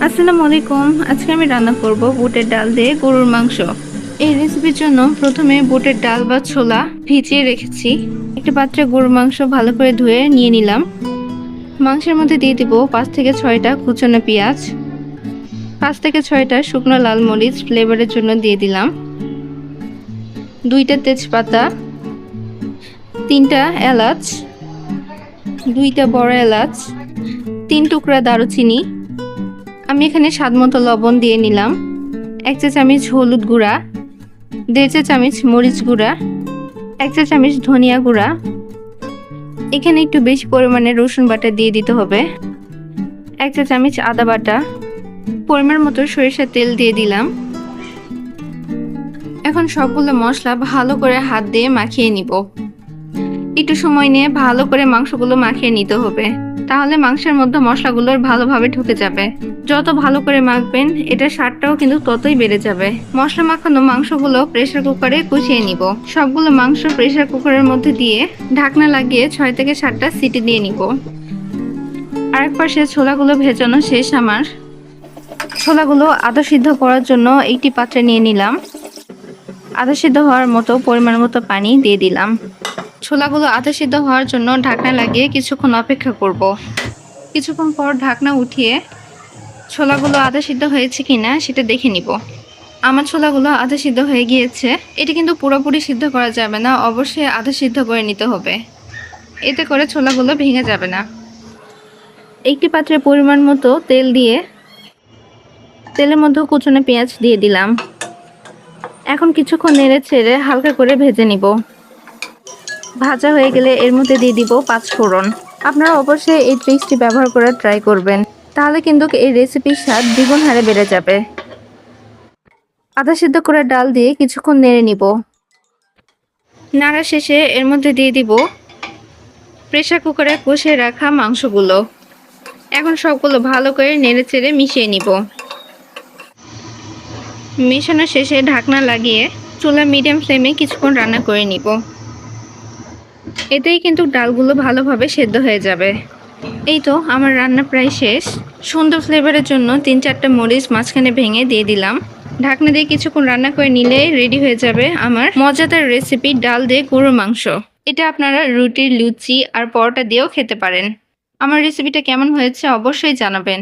আসসালামু আলাইকুম। আজকে আমি রান্না করব বুটের ডাল দিয়ে গরুর মাংস। এই রেসিপির জন্য প্রথমে বুটের ডাল বা ছোলা ভিজিয়ে রেখেছি। একটা পাত্রে গরুর মাংস ভালো করে ধুয়ে নিয়ে নিলাম। মাংসের মধ্যে দিয়ে দিব 5 থেকে 6টা কুচানো পেঁয়াজ, 5 থেকে 6টা শুকনো লাল মরিচ ফ্লেভারের জন্য দিয়ে দিলাম, 2টা তেজপাতা, 3টা এলাচ, 2টা বড় এলাচ, 3 টুকরা দারুচিনি। আমি এখানে স্বাদমতো লবণ দিয়ে নিলাম, 1 চা চামচ হলুদ গুঁড়া, 1.5 চা চামচ মরিচ গুঁড়া, 1 চা চামচ ধনিয়া গুঁড়া। এখানে একটু বেশি পরিমাণে রসুন বাটা দিয়ে দিতে হবে, 1 চা চামচ আদা বাটা, পরিমাণ মতো সরিষার তেল দিয়ে দিলাম। এখন সবগুলো মশলা ভালো করে হাত দিয়ে মাখিয়ে নিব। একটু সময় নিয়ে ভালো করে মাংসগুলো মাখিয়ে নিতে হবে, তাহলে মাংসের মধ্যে মশলাগুলোর ভালোভাবে ঢুকে যাবে। যত ভালো করে মাখবেন এটার স্বাদটাও কিন্তু ততই বেড়ে যাবে। মশলা মাখানো মাংসগুলো প্রেসার কুকারে কষিয়ে নিব। সবগুলো মাংস প্রেসার কুকারের মধ্যে দিয়ে ঢাকনা লাগিয়ে 6 থেকে 7টা সিটি দিয়ে নিব। আরেক পাশে ছোলাগুলো ভেজানো শেষ আমার। ছোলাগুলো আদা সিদ্ধ করার জন্য একটি পাত্রে নিয়ে নিলাম। আদা সিদ্ধ হওয়ার মতো পরিমাণ মতো পানি দিয়ে দিলাম। ছোলাগুলো আধা সিদ্ধ হওয়ার জন্য ঢাকনা লাগিয়ে কিছুক্ষণ অপেক্ষা করব। কিছুক্ষণ পর ঢাকনা উঠিয়ে ছোলাগুলো আধা সিদ্ধ হয়েছে কিনা সেটা দেখে নিব। আমার ছোলাগুলো আধা সিদ্ধ হয়ে গিয়েছে। এটি কিন্তু পুরোপুরি সিদ্ধ করা যাবে না, অবশ্যই আধা সিদ্ধ করে নিতে হবে, এতে করে ছোলাগুলো ভেঙে যাবে না। একটি পাত্রে পরিমাণ মতো তেল দিয়ে তেলের মধ্যে কুচনো পেঁয়াজ দিয়ে দিলাম। এখন কিছুক্ষণ নেড়ে ছেড়ে হালকা করে ভেজে নিব। ভাজা হয়ে গেলে এর মধ্যে দিয়ে দিব 5 ফোড়ন। আপনারা অবশ্যই এই ট্রিক্সটি ব্যবহার করার ট্রাই করবেন, তাহলে কিন্তু এই রেসিপির স্বাদ দ্বিগুণ হারে বেড়ে যাবে। আধা সিদ্ধ করে ডাল দিয়ে কিছুক্ষণ নেড়ে নিব। নাড়া শেষে এর মধ্যে দিয়ে দিব প্রেসার কুকারে কষিয়ে রাখা মাংসগুলো। এখন সবগুলো ভালো করে নেড়ে চেড়ে মিশিয়ে নিব। মেশানো শেষে ঢাকনা লাগিয়ে চুলা মিডিয়াম ফ্লেমে কিছুক্ষণ রান্না করে নিব। এতেই কিন্তু ডালগুলো ভালোভাবে সেদ্ধ হয়ে যাবে। এই তো আমার রান্না প্রায় শেষ। সুন্দর ফ্লেভারের জন্য 3-4টা মরিচ মাঝখানে ভেঙে দিয়ে দিলাম। ঢাকনা দিয়ে কিছুক্ষণ রান্না করে নিলেই রেডি হয়ে যাবে আমার মজাদার রেসিপি ডাল দিয়ে গরুর মাংস। এটা আপনারা রুটি, লুচি আর পরোটা দিয়েও খেতে পারেন। আমার রেসিপিটা কেমন হয়েছে অবশ্যই জানাবেন।